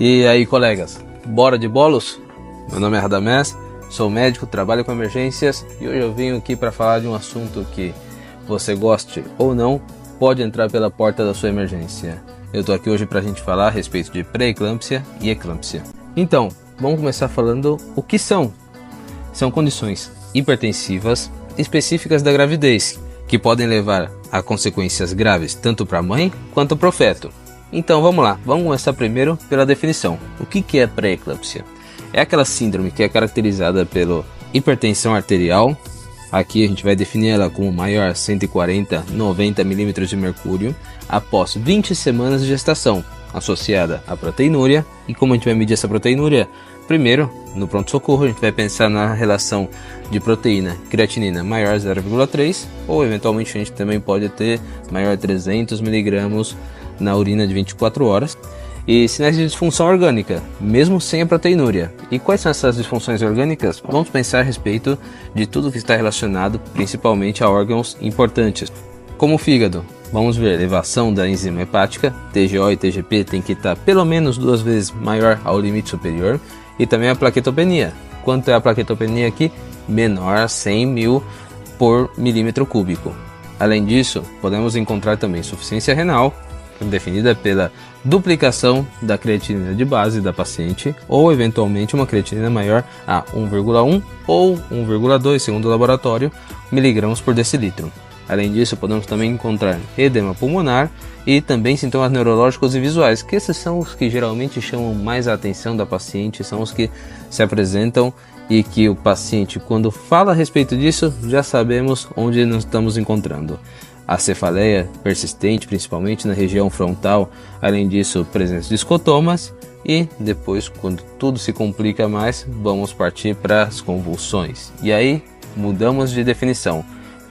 E aí, colegas, bora de bolos? Meu nome é Radamés, sou médico, trabalho com emergências e hoje eu vim aqui para falar de um assunto que, você goste ou não, pode entrar pela porta da sua emergência. Eu tô aqui hoje para a gente falar a respeito de pré-eclâmpsia e eclâmpsia. Então, vamos começar falando o que são. São condições hipertensivas específicas da gravidez, que podem levar a consequências graves tanto para a mãe quanto para o feto. Então vamos lá, vamos começar primeiro pela definição. O que é pré-eclâmpsia? É aquela síndrome que é caracterizada pela hipertensão arterial. Aqui a gente vai definir ela como maior a 140-90 milímetros de mercúrio após 20 semanas de gestação, associada à proteinúria. E como a gente vai medir essa proteinúria? Primeiro, no pronto-socorro, a gente vai pensar na relação de proteína creatinina maior 0,3 ou eventualmente a gente também pode ter maior 300 miligramas na urina de 24 horas. E sinais de disfunção orgânica, mesmo sem a proteinúria. E quais são essas disfunções orgânicas? Vamos pensar a respeito de tudo que está relacionado principalmente a órgãos importantes, como o fígado. Vamos ver elevação da enzima hepática, TGO e TGP tem que estar pelo menos 2 vezes maior ao limite superior. E também a plaquetopenia. Quanto é a plaquetopenia aqui? Menor a 100 mil por milímetro cúbico. Além disso, podemos encontrar também insuficiência renal, definida pela duplicação da creatinina de base da paciente, ou eventualmente uma creatinina maior a 1,1 ou 1,2, segundo o laboratório, miligramas por decilitro. Além disso, podemos também encontrar edema pulmonar e também sintomas neurológicos e visuais, que esses são os que geralmente chamam mais a atenção da paciente, são os que se apresentam e que o paciente, quando fala a respeito disso, já sabemos onde nos estamos encontrando. A cefaleia persistente, principalmente na região frontal, além disso, presença de escotomas e depois, quando tudo se complica mais, vamos partir para as convulsões. E aí, mudamos de definição.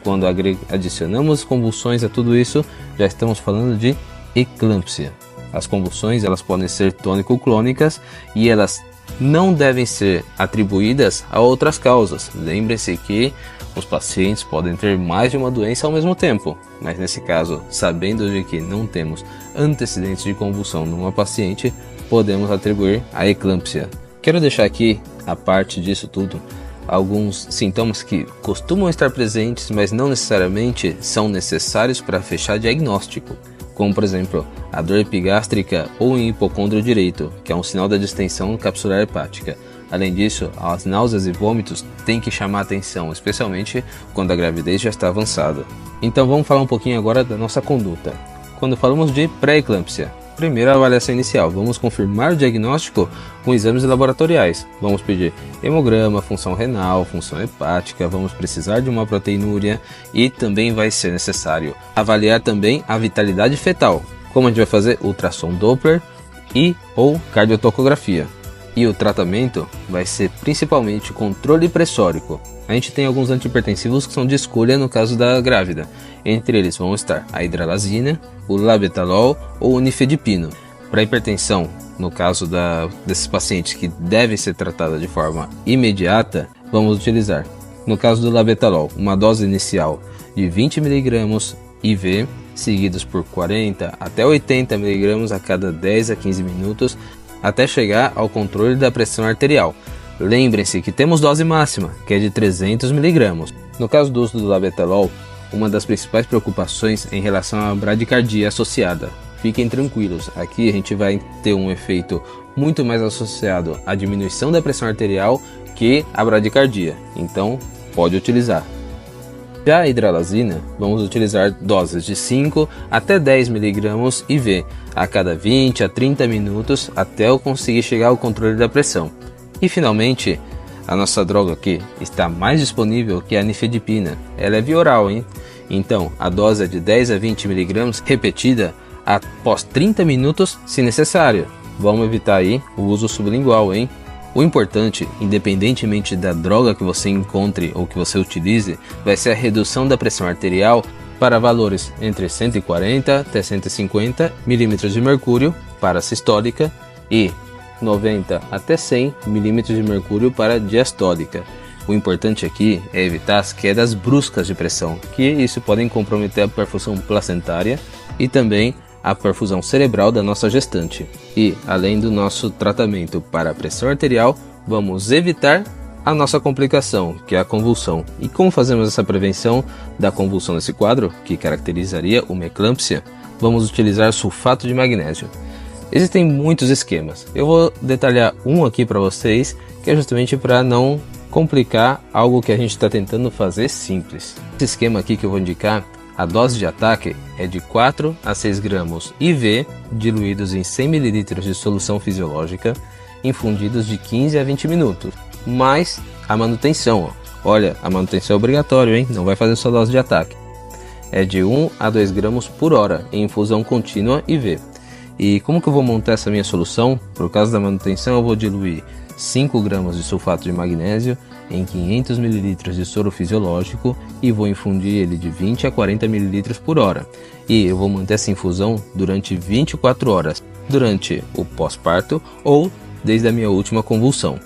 Quando adicionamos convulsões a tudo isso, já estamos falando de eclâmpsia. As convulsões elas podem ser tônico-clônicas e elas não devem ser atribuídas a outras causas. Lembre-se que os pacientes podem ter mais de uma doença ao mesmo tempo, mas nesse caso, sabendo de que não temos antecedentes de convulsão numa paciente, podemos atribuir a eclâmpsia. Quero deixar aqui, a parte disso tudo, alguns sintomas que costumam estar presentes, mas não necessariamente são necessários para fechar diagnóstico, como por exemplo a dor epigástrica ou em hipocôndrio direito, que é um sinal da distensão capsular hepática. Além disso, as náuseas e vômitos têm que chamar atenção, especialmente quando a gravidez já está avançada. Então vamos falar um pouquinho agora da nossa conduta. Quando falamos de pré-eclâmpsia, primeira avaliação inicial, vamos confirmar o diagnóstico com exames laboratoriais. Vamos pedir hemograma, função renal, função hepática, vamos precisar de uma proteinúria e também vai ser necessário avaliar também a vitalidade fetal. Como a gente vai fazer? Ultrassom Doppler e ou cardiotocografia. E o tratamento vai ser principalmente controle pressórico. A gente tem alguns antihipertensivos que são de escolha no caso da grávida. Entre eles vão estar a hidralazina, o labetalol ou o nifedipino. Para hipertensão, no caso desses pacientes que devem ser tratados de forma imediata, vamos utilizar, no caso do labetalol, uma dose inicial de 20 mg IV, seguidos por 40 até 80 mg a cada 10 a 15 minutos, até chegar ao controle da pressão arterial. Lembrem-se que temos dose máxima, que é de 300 mg. No caso do uso do labetalol, uma das principais preocupações em relação à bradicardia associada. Fiquem tranquilos, aqui a gente vai ter um efeito muito mais associado à diminuição da pressão arterial que à bradicardia, então pode utilizar. Já a hidralazina, vamos utilizar doses de 5 até 10 mg IV a cada 20 a 30 minutos até eu conseguir chegar ao controle da pressão. E finalmente, a nossa droga aqui está mais disponível que a nifedipina. Ela é via oral, hein? Então, a dose é de 10 a 20 mg repetida após 30 minutos se necessário. Vamos evitar aí o uso sublingual, hein? O importante, independentemente da droga que você encontre ou que você utilize, vai ser a redução da pressão arterial para valores entre 140 até 150 milímetros de mercúrio para a sistólica e 90 até 100 milímetros de mercúrio para a diastólica. O importante aqui é evitar as quedas bruscas de pressão, que isso podem comprometer a perfusão placentária e também a perfusão cerebral da nossa gestante. E, além do nosso tratamento para a pressão arterial, vamos evitar a nossa complicação, que é a convulsão. E como fazemos essa prevenção da convulsão nesse quadro, que caracterizaria uma eclâmpsia? Vamos utilizar sulfato de magnésio. Existem muitos esquemas. Eu vou detalhar um aqui para vocês, que é justamente para não complicar algo que a gente está tentando fazer simples. Esse esquema aqui que eu vou indicar, a dose de ataque é de 4 a 6 gramas IV diluídos em 100 ml de solução fisiológica, infundidos de 15 a 20 minutos, mais a manutenção. Olha, a manutenção é obrigatória, hein? Não vai fazer só dose de ataque. É de 1 a 2 gramas por hora em infusão contínua IV. E como que eu vou montar essa minha solução? Por causa da manutenção, eu vou diluir 5 gramas de sulfato de magnésio em 500 ml de soro fisiológico e vou infundir ele de 20 a 40 ml por hora. E eu vou manter essa infusão durante 24 horas, durante o pós-parto ou desde a minha última convulsão.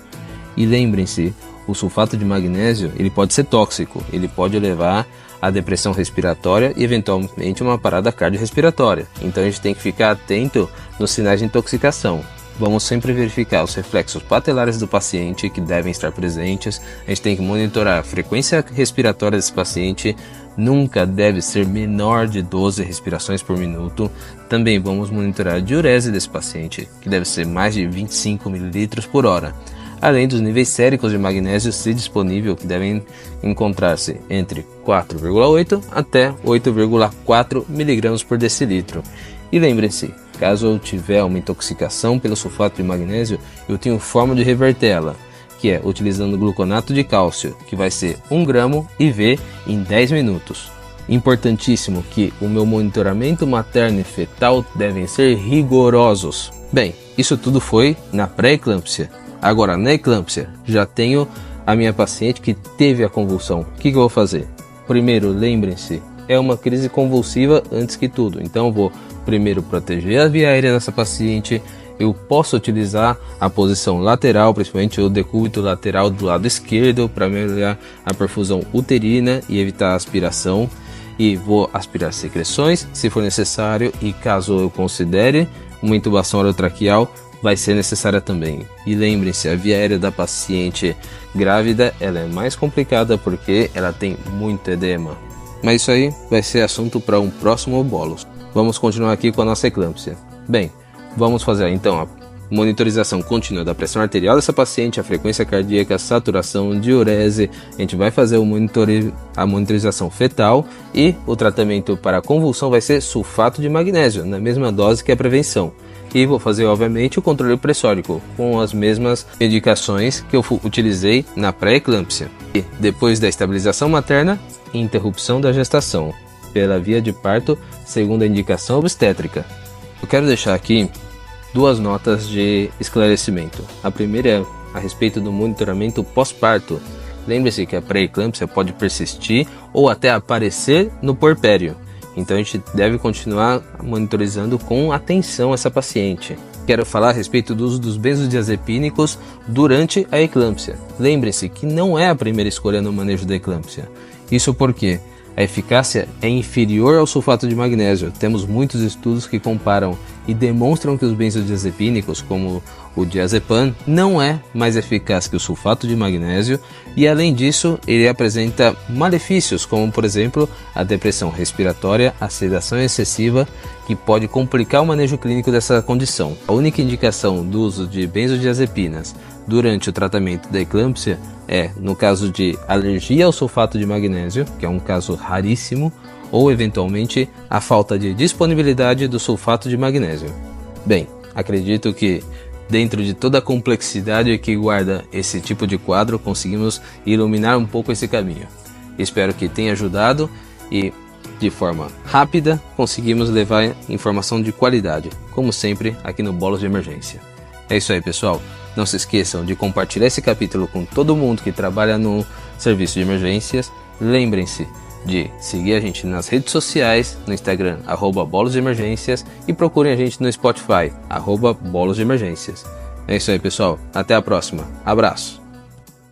E lembrem-se, o sulfato de magnésio ele pode ser tóxico, ele pode levar a depressão respiratória e eventualmente uma parada cardiorrespiratória. Então a gente tem que ficar atento nos sinais de intoxicação. Vamos sempre verificar os reflexos patelares do paciente que devem estar presentes. A gente tem que monitorar a frequência respiratória desse paciente, nunca deve ser menor de 12 respirações por minuto. Também vamos monitorar a diurese desse paciente, que deve ser mais de 25 ml por hora. Além dos níveis séricos de magnésio se disponível, que devem encontrar-se entre 4,8 até 8,4 mg por decilitro. E lembrem-se, caso eu tiver uma intoxicação pelo sulfato de magnésio, eu tenho forma de revertê-la, que é utilizando gluconato de cálcio, que vai ser 1 gramo IV em 10 minutos. Importantíssimo que o meu monitoramento materno e fetal devem ser rigorosos. Bem, isso tudo foi na pré-eclâmpsia. Agora, na eclâmpsia, já tenho a minha paciente que teve a convulsão. O que eu vou fazer? Primeiro, lembrem-se, é uma crise convulsiva antes que tudo. Então, eu vou primeiro proteger a via aérea dessa paciente. Eu posso utilizar a posição lateral, principalmente o decúbito lateral do lado esquerdo, para melhorar a perfusão uterina e evitar a aspiração. E vou aspirar secreções, se for necessário, e caso eu considere uma intubação orotraqueal, vai ser necessária também. E lembrem-se, a via aérea da paciente grávida ela é mais complicada porque ela tem muito edema. Mas isso aí vai ser assunto para um próximo bolos. Vamos continuar aqui com a nossa eclâmpsia. Bem, vamos fazer então a monitorização contínua da pressão arterial dessa paciente, a frequência cardíaca, a saturação, diurese. A gente vai fazer a monitorização fetal e o tratamento para a convulsão vai ser sulfato de magnésio, na mesma dose que a prevenção. E vou fazer, obviamente, o controle pressórico, com as mesmas indicações que eu utilizei na pré-eclâmpsia. E depois da estabilização materna, interrupção da gestação, pela via de parto, segundo a indicação obstétrica. Eu quero deixar aqui duas notas de esclarecimento. A primeira é a respeito do monitoramento pós-parto. Lembre-se que a pré-eclâmpsia pode persistir ou até aparecer no puerpério. Então a gente deve continuar monitorizando com atenção essa paciente. Quero falar a respeito do uso dos benzodiazepínicos durante a eclâmpsia. Lembre-se que não é a primeira escolha no manejo da eclâmpsia. Isso porque a eficácia é inferior ao sulfato de magnésio. Temos muitos estudos que comparam e demonstram que os benzodiazepínicos, como o diazepam, não é mais eficaz que o sulfato de magnésio e, além disso, ele apresenta malefícios, como, por exemplo, a depressão respiratória, a sedação excessiva, que pode complicar o manejo clínico dessa condição. A única indicação do uso de benzodiazepinas durante o tratamento da eclâmpsia é no caso de alergia ao sulfato de magnésio, que é um caso raríssimo, ou eventualmente a falta de disponibilidade do sulfato de magnésio. Bem, acredito que dentro de toda a complexidade que guarda esse tipo de quadro, conseguimos iluminar um pouco esse caminho. Espero que tenha ajudado e, de forma rápida, conseguimos levar informação de qualidade, como sempre aqui no Bolos de Emergência. É isso aí, pessoal. Não se esqueçam de compartilhar esse capítulo com todo mundo que trabalha no serviço de emergências. Lembrem-se de seguir a gente nas redes sociais, no Instagram, @Bolos de Emergências, e procurem a gente no Spotify, @Bolos de Emergências. É isso aí, pessoal. Até a próxima. Abraço.